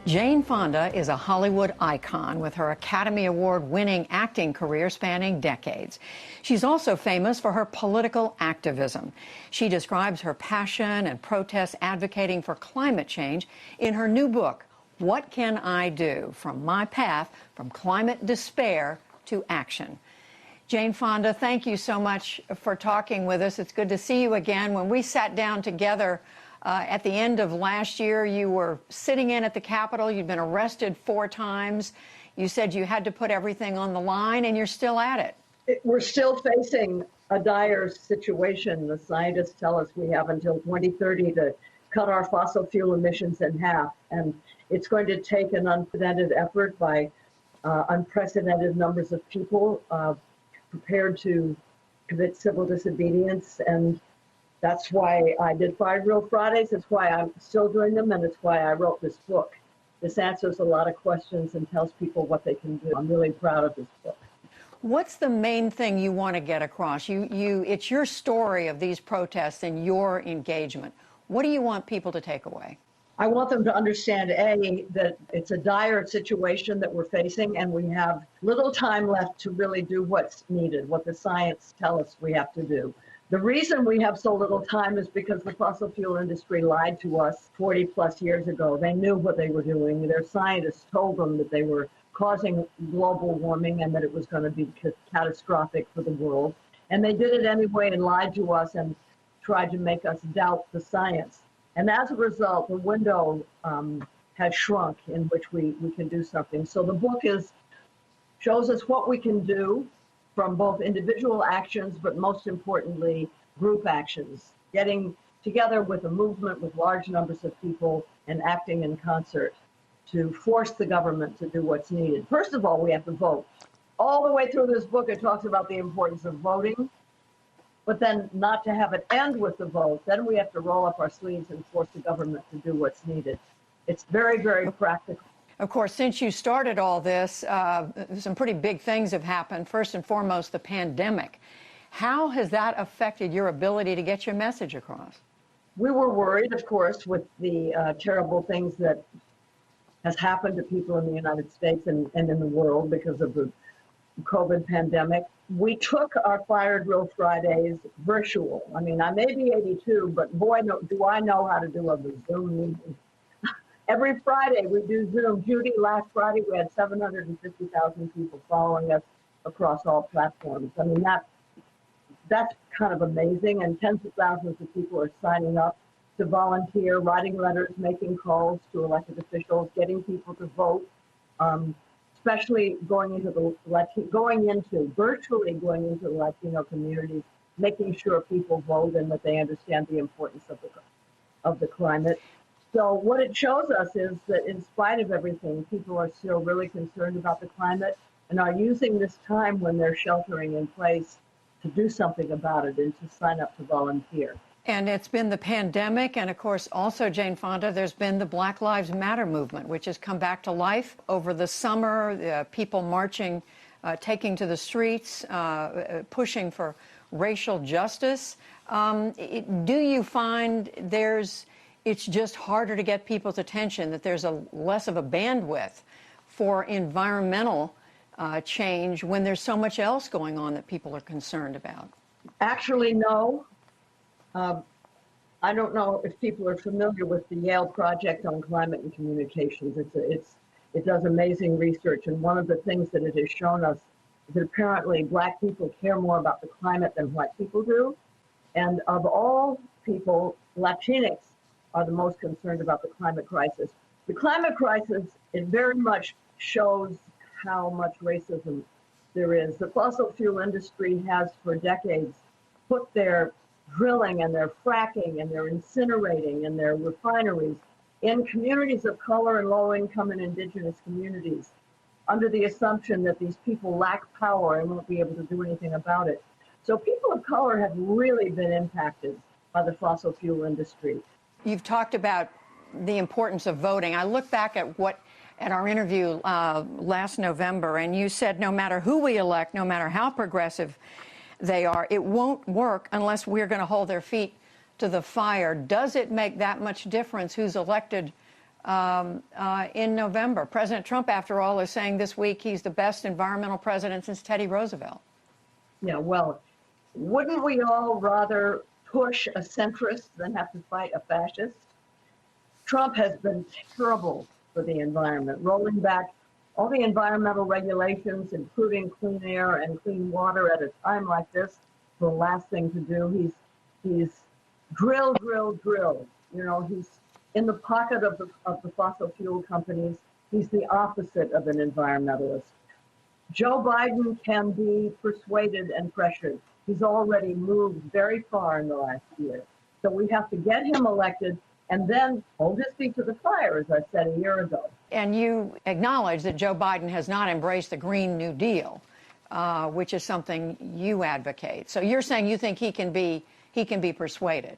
Jane Fonda is a Hollywood icon with her Academy Award-winning acting career spanning decades. She's also famous for her political activism. She describes her passion and protests advocating for climate change in her new book, What Can I Do? From My Path from Climate Despair to Action. Jane Fonda, thank you so much for talking with us. It's good to see you again. When we sat down together at the end of last year, you were sitting in at the Capitol. You'd been arrested 4 times. You said you had to put everything on the line, and you're still at it. We're still facing a dire situation. The scientists tell us we have until 2030 to cut our fossil fuel emissions in half. And it's going to take an unprecedented effort by unprecedented numbers of people prepared to commit civil disobedience. And that's why I did 5 Real Fridays. That's why I'm still doing them, and it's why I wrote this book. This answers a lot of questions and tells people what they can do. I'm really proud of this book. What's the main thing you want to get across? It's your story of these protests and your engagement. What do you want people to take away? I want them to understand, A, that it's a dire situation that we're facing, and we have little time left to really do what's needed, what the science tells us we have to do. The reason we have so little time is because the fossil fuel industry lied to us 40 plus years ago. They knew what they were doing. Their scientists told them that they were causing global warming and that it was going to be catastrophic for the world. And they did it anyway and lied to us and tried to make us doubt the science. And as a result, the window has shrunk in which we can do something. So the book shows us what we can do from both individual actions, but most importantly, group actions, getting together with a movement with large numbers of people and acting in concert to force the government to do what's needed. First of all, we have to vote. All the way through this book, it talks about the importance of voting, but then not to have it end with the vote. Then we have to roll up our sleeves and force the government to do what's needed. It's very, very practical. Of course, since you started all this, some pretty big things have happened. First and foremost, the pandemic. How has that affected your ability to get your message across? We were worried, of course, with the terrible things that has happened to people in the United States and in the world because of the COVID pandemic. We took our Fired Real Fridays virtual. I mean, I may be 82, but boy, do I know how to do a Zoom meeting. Every Friday we do Zoom. Judy, last Friday we had 750,000 people following us across all platforms. I mean, that's kind of amazing, and tens of thousands of people are signing up to volunteer, writing letters, making calls to elected officials, getting people to vote, especially going into virtually going into the Latino communities, making sure people vote and that they understand the importance of the climate. So what it shows us is that in spite of everything, people are still really concerned about the climate and are using this time when they're sheltering in place to do something about it and to sign up to volunteer. And it's been the pandemic, and of course also, Jane Fonda, there's been the Black Lives Matter movement, which has come back to life over the summer, people marching, taking to the streets, pushing for racial justice. Do you find it's just harder to get people's attention, that there's less of a bandwidth for environmental change when there's so much else going on that people are concerned about? Actually, no. I don't know if people are familiar with the Yale Project on Climate and Communications. It does amazing research, and one of the things that it has shown us is that apparently Black people care more about the climate than white people do. And of all people, Latinx are the most concerned about the climate crisis. The climate crisis, it very much shows how much racism there is. The fossil fuel industry has for decades put their drilling and their fracking and their incinerating and their refineries in communities of color and low income and indigenous communities under the assumption that these people lack power and won't be able to do anything about it. So people of color have really been impacted by the fossil fuel industry. You've talked about the importance of voting. I look back at our interview last November, and you said no matter who we elect, no matter how progressive they are, it won't work unless we're going to hold their feet to the fire. Does it make that much difference who's elected in November. President Trump, after all, is saying this week he's the best environmental president since Teddy Roosevelt. Yeah, well, wouldn't we all rather push a centrist than have to fight a fascist? Trump has been terrible for the environment, rolling back all the environmental regulations, including clean air and clean water at a time like this. The last thing to do. He's drill. You know, he's in the pocket of the fossil fuel companies. He's the opposite of an environmentalist. Joe Biden can be persuaded and pressured. He's already moved very far in the last year. So we have to get him elected and then hold his feet to the fire, as I said a year ago. And you acknowledge that Joe Biden has not embraced the Green New Deal, which is something you advocate. So you're saying you think he can be persuaded?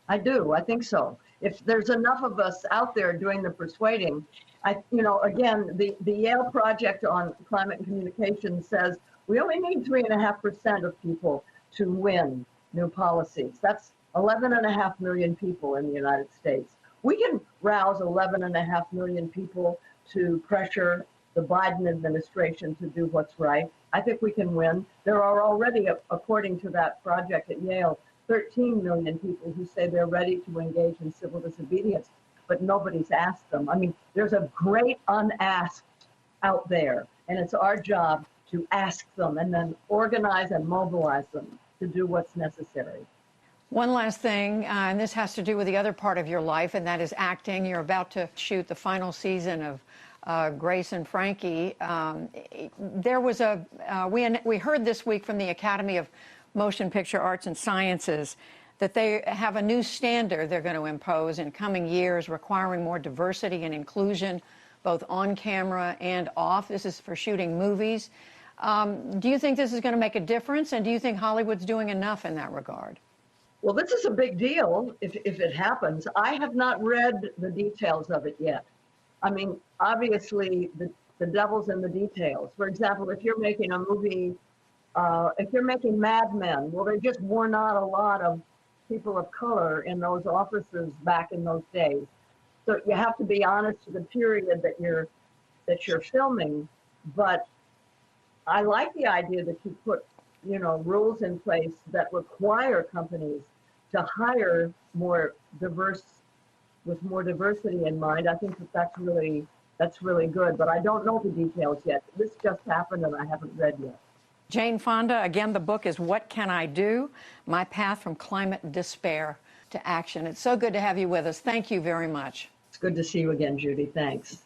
I do. I think so. If there's enough of us out there doing the persuading, again, the Yale Project on Climate and Communication says we only need 3.5% of people to win new policies. That's 11.5 million people in the United States. We can rouse 11.5 million people to pressure the Biden administration to do what's right. I think we can win. There are already, according to that project at Yale, 13 million people who say they're ready to engage in civil disobedience, but nobody's asked them. I mean, there's a great unasked out there, and it's our job to ask them and then organize and mobilize them to do what's necessary. One last thing, and this has to do with the other part of your life, and that is acting. You're about to shoot the final season of Grace and Frankie. There was we heard this week from the Academy of Motion Picture Arts and Sciences that they have a new standard they're going to impose in coming years, requiring more diversity and inclusion, both on camera and off. This is for shooting movies. Do you think this is going to make a difference, and do you think Hollywood's doing enough in that regard? Well, this is a big deal if it happens. I have not read the details of it yet. I mean, obviously, the devil's in the details. For example, if you're making a movie, if you're making Mad Men, well, there just were not a lot of people of color in those offices back in those days. So you have to be honest to the period that you're filming. But I like the idea that you put rules in place that require companies to hire more diverse, with more diversity in mind. I think that's really good, but I don't know the details yet. This just happened and I haven't read yet. Jane Fonda, again, the book is What Can I Do? My Path from Climate Despair to Action. It's so good to have you with us. Thank you very much. It's good to see you again, Judy. Thanks.